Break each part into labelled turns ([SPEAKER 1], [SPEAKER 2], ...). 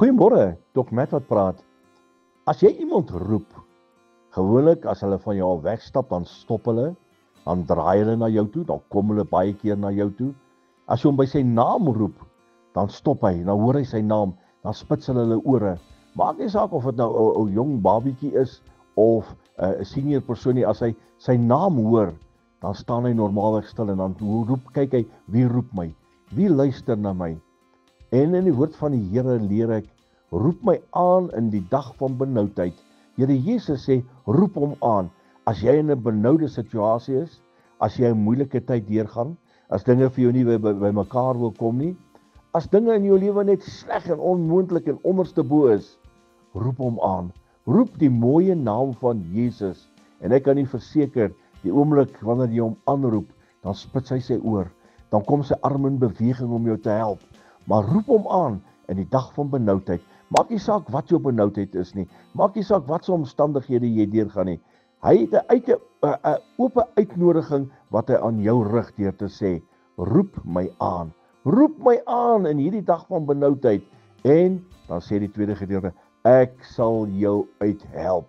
[SPEAKER 1] Goeiemôre, Dr. Matt wat praat. As jy iemand roep, gewoonlik as hulle van jou al wegstap, dan stop hulle, dan draai hulle na jou toe, dan kom hulle baie keer na jou toe. As jy hom by sy naam roep, dan stop hy, dan hoor hy sy naam, dan spits hulle ore. Maak nie saak of dit nou 'n jong babietjie is of 'n senior persoon nie, as hy sy naam hoor, dan staan hy normaalweg stil en dan kyk hy, wie roep my? Wie luister na my? En in die woord van die Here leer ek, roep my aan in die dag van benoudheid. Here Jesus sê, roep hom aan. As jy in 'n benoude situasie is, as jy 'n moeilike tyd deurgaan, as dinge vir jou nie by mekaar wil kom nie, as dinge in jou lewe net sleg en onmoontlik en onderste bo is, roep hom aan. Roep die mooie naam van Jesus. En ek kan nie verseker, die oomblik wanneer jy hom aanroep, dan spits hy sy oor. Dan kom sy arm in beweging om jou te help. Maar roep hom aan in die dag van benoudheid. Maak nie saak wat jou benoudheid is nie. Maak nie saak wat se omstandighede jy deurgaan nie. Hy het 'n oop uitnodiging wat hy aan jou rig deur te sê, roep my aan. Roep my aan in hierdie dag van benoudheid. En dan sê die tweede gedeelte, ek sal jou uithelp.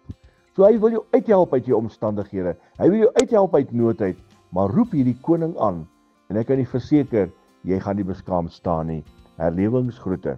[SPEAKER 1] So hy wil jou uithelp uit jou omstandighede. Hy wil jou uithelp uit noodheid. Maar roep hierdie koning aan. En ek kan nie verseker, jy gaan nie beskaamd staan nie. Herlewingsgroete.